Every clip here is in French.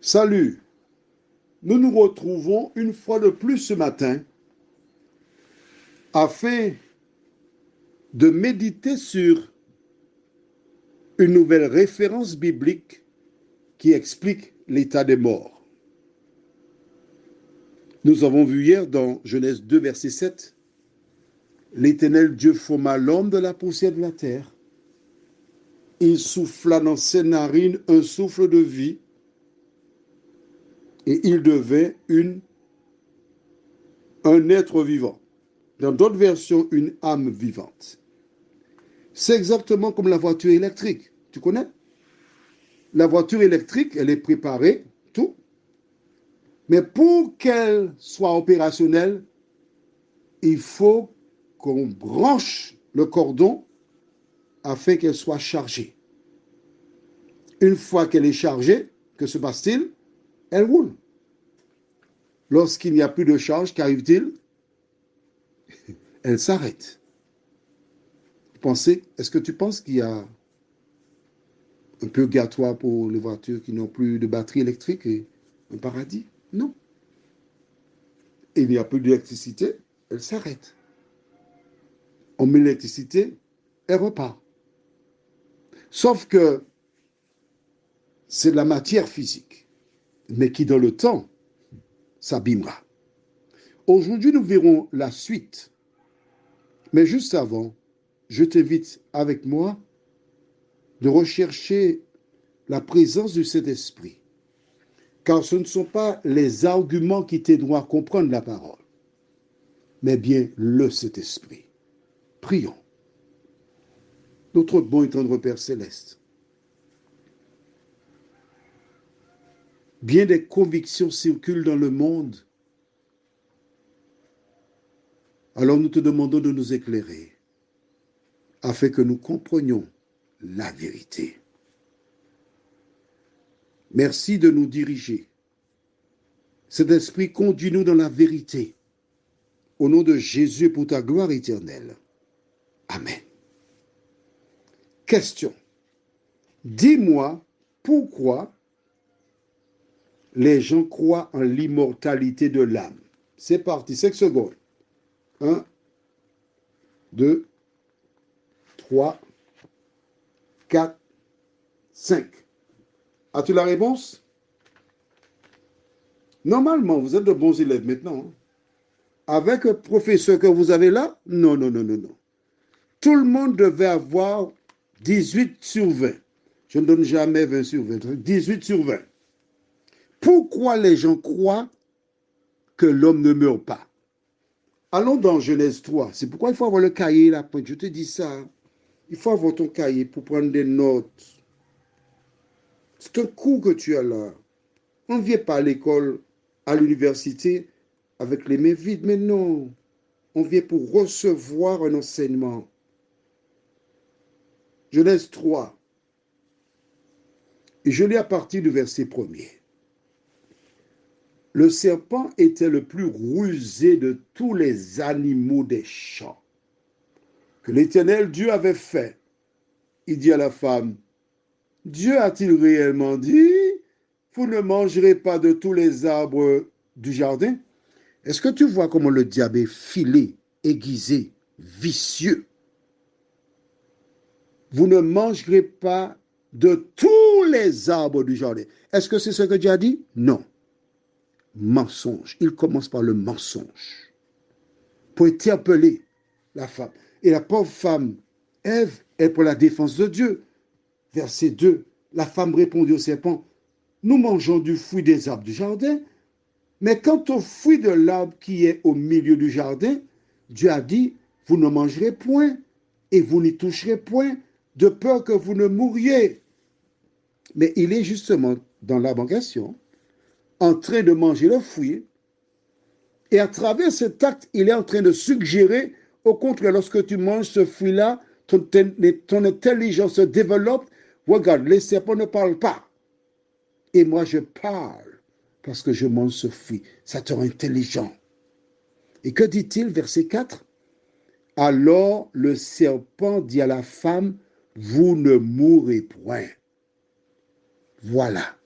Salut, nous nous retrouvons une fois de plus ce matin afin de méditer sur une nouvelle référence biblique qui explique l'état des morts. Nous avons vu hier dans Genèse 2, verset 7, l'Éternel Dieu forma l'homme de la poussière de la terre. Il souffla dans ses narines un souffle de vie et il devint un être vivant. Dans d'autres versions, une âme vivante. C'est exactement comme la voiture électrique. Tu connais? La voiture électrique, elle est préparée, tout. Mais pour qu'elle soit opérationnelle, il faut qu'on branche le cordon afin qu'elle soit chargée. Une fois qu'elle est chargée, que se passe-t-il? Elle roule. Lorsqu'il n'y a plus de charge, qu'arrive-t-il? Elle s'arrête. Est-ce que tu penses qu'il y a un purgatoire pour les voitures qui n'ont plus de batterie électrique et un paradis? Non. Il n'y a plus d'électricité, elle s'arrête. On met l'électricité, elle repart. Sauf que c'est de la matière physique, mais qui dans le temps s'abîmera. Aujourd'hui, nous verrons la suite. Mais juste avant, je t'invite avec moi de rechercher la présence du Saint-Esprit. Car ce ne sont pas les arguments qui t'aideront à comprendre la parole, mais bien le Saint-Esprit. Prions. Notre bon et tendre Père céleste, bien des convictions circulent dans le monde. Alors nous te demandons de nous éclairer afin que nous comprenions la vérité. Merci de nous diriger. Cet esprit, conduis-nous dans la vérité. Au nom de Jésus, pour ta gloire éternelle. Amen. Question. Dis-moi pourquoi les gens croient en l'immortalité de l'âme. C'est parti, 5 secondes. 1, 2, 3, 4, 5. As-tu la réponse? Normalement, vous êtes de bons élèves maintenant. Avec le professeur que vous avez là, non. Tout le monde devait avoir 18 sur 20. Je ne donne jamais 20 sur 20. 18 sur 20. Pourquoi les gens croient que l'homme ne meurt pas? Allons dans Genèse 3. C'est pourquoi il faut avoir le cahier là. Je te dis ça. Il faut avoir ton cahier pour prendre des notes. C'est un cours que tu as là. On ne vient pas à l'école, à l'université, avec les mains vides. Mais non. On vient pour recevoir un enseignement. Genèse 3. Et je lis à partir du verset 1er. Le serpent était le plus rusé de tous les animaux des champs que l'Éternel Dieu avait fait. Il dit à la femme, Dieu a-t-il réellement dit, vous ne mangerez pas de tous les arbres du jardin? Est-ce que tu vois comment le diable est filé, aiguisé, vicieux? Vous ne mangerez pas de tous les arbres du jardin. Est-ce que c'est ce que Dieu a dit? Non. Mensonge. Il commence par le mensonge pour interpeller la femme. Et la pauvre femme, Ève, est pour la défense de Dieu. Verset 2, la femme répondit au serpent, nous mangeons du fruit des arbres du jardin, mais quant au fruit de l'arbre qui est au milieu du jardin, Dieu a dit, vous ne mangerez point et vous n'y toucherez point, de peur que vous ne mouriez. Mais il est justement dans l'arbre en question, en train de manger le fruit, et à travers cet acte, il est en train de suggérer, au contraire, lorsque tu manges ce fruit-là, ton intelligence se développe. Regarde, les serpents ne parlent pas. Et moi, je parle parce que je mange ce fruit. Ça te rend intelligent. Et que dit-il, verset 4? Alors le serpent dit à la femme, vous ne mourrez point. Voilà.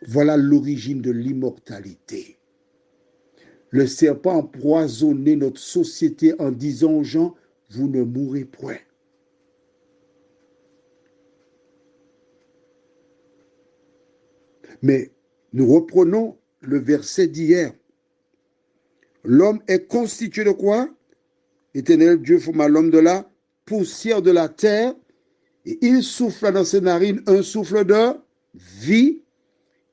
Voilà l'origine de l'immortalité. Le serpent a empoisonné notre société en disant aux gens, vous ne mourrez point. Mais nous reprenons le verset d'hier. L'homme est constitué de quoi? L'Éternel Dieu forma l'homme de la poussière de la terre et il souffla dans ses narines un souffle de vie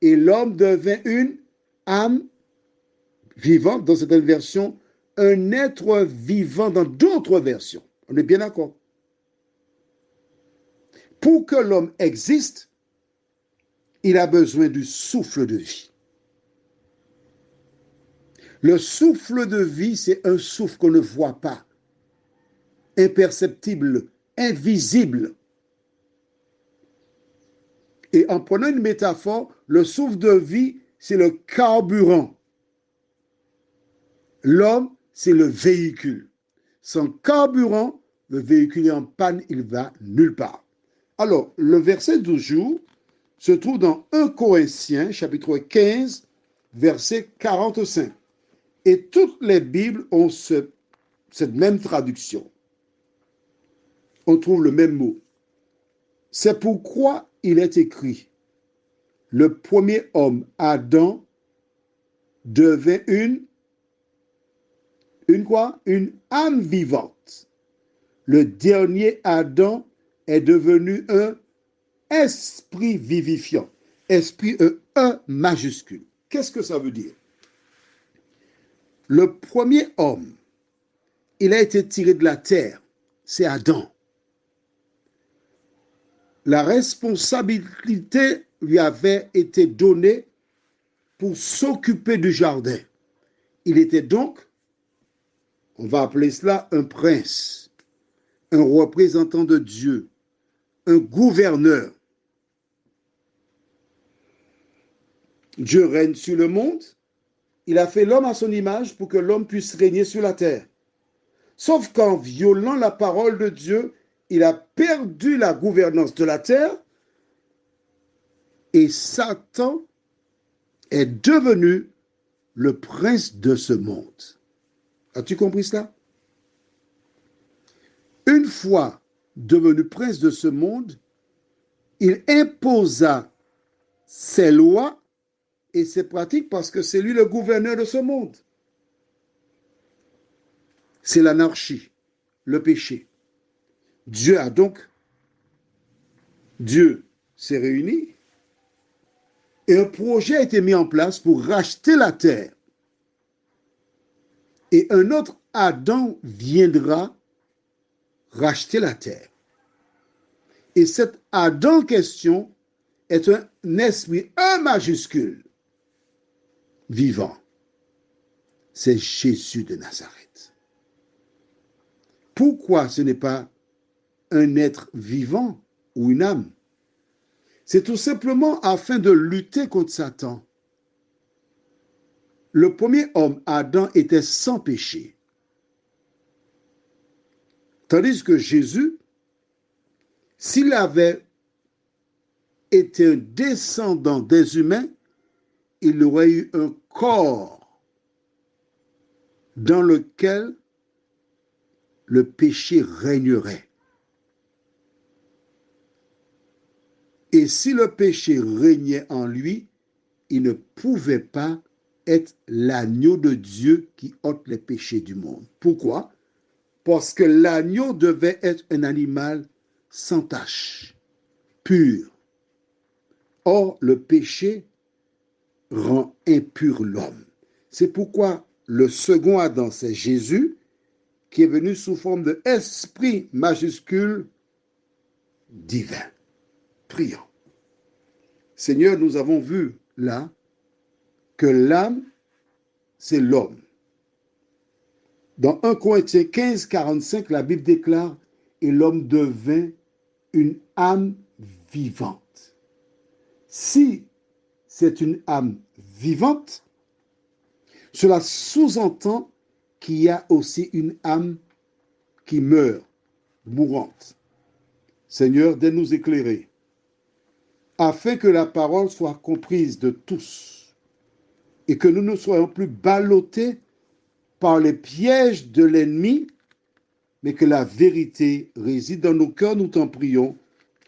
et l'homme devint une âme vivante dans certaines versions, un être vivant dans d'autres versions. On est bien d'accord? Pour que l'homme existe, il a besoin du souffle de vie. Le souffle de vie, c'est un souffle qu'on ne voit pas, imperceptible, invisible. Et en prenant une métaphore, le souffle de vie, c'est le carburant. L'homme, c'est le véhicule. Sans carburant, le véhicule est en panne, il va nulle part. Alors, le verset du jour se trouve dans 1 Corinthiens, chapitre 15, verset 45. Et toutes les Bibles ont cette même traduction. On trouve le même mot. C'est pourquoi il est écrit, le premier homme, Adam, devint une quoi? Une âme vivante. Le dernier Adam est devenu un esprit vivifiant. Esprit, un majuscule. Qu'est-ce que ça veut dire? Le premier homme, il a été tiré de la terre. C'est Adam. La responsabilité lui avait été donnée pour s'occuper du jardin. Il était donc, on va appeler cela un prince, un représentant de Dieu, un gouverneur. Dieu règne sur le monde. Il a fait l'homme à son image pour que l'homme puisse régner sur la terre. Sauf qu'en violant la parole de Dieu, il a perdu la gouvernance de la terre et Satan est devenu le prince de ce monde. As-tu compris cela? Une fois devenu prince de ce monde, il imposa ses lois et ses pratiques parce que c'est lui le gouverneur de ce monde. C'est l'anarchie, le péché. Dieu s'est réuni et un projet a été mis en place pour racheter la terre. Et un autre Adam viendra racheter la terre. Et cet Adam en question est un esprit, un majuscule, vivant. C'est Jésus de Nazareth. Pourquoi ce n'est pas un être vivant ou une âme? C'est tout simplement afin de lutter contre Satan. Le premier homme, Adam, était sans péché. Tandis que Jésus, s'il avait été un descendant des humains, il aurait eu un corps dans lequel le péché régnerait. Et si le péché régnait en lui, il ne pouvait pas être l'agneau de Dieu qui ôte les péchés du monde. Pourquoi? Parce que l'agneau devait être un animal sans tache, pur. Or, le péché rend impur l'homme. C'est pourquoi le second Adam, c'est Jésus, qui est venu sous forme d'esprit majuscule divin. Prions. Seigneur, nous avons vu là que l'âme, c'est l'homme. Dans 1 Corinthiens 15, 45, la Bible déclare « Et l'homme devint une âme vivante ». Si c'est une âme vivante, cela sous-entend qu'il y a aussi une âme qui meurt, mourante. Seigneur, de nous éclairer afin que la parole soit comprise de tous et que nous ne soyons plus ballottés par les pièges de l'ennemi, mais que la vérité réside dans nos cœurs, nous t'en prions,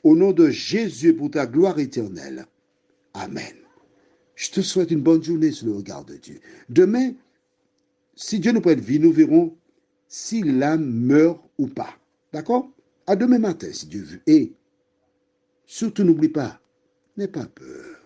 au nom de Jésus pour ta gloire éternelle. Amen. Je te souhaite une bonne journée sous le regard de Dieu. Demain, si Dieu nous prête vie, nous verrons si l'âme meurt ou pas. D'accord? À demain matin, si Dieu veut. Et surtout, n'oublie pas, n'aie pas peur.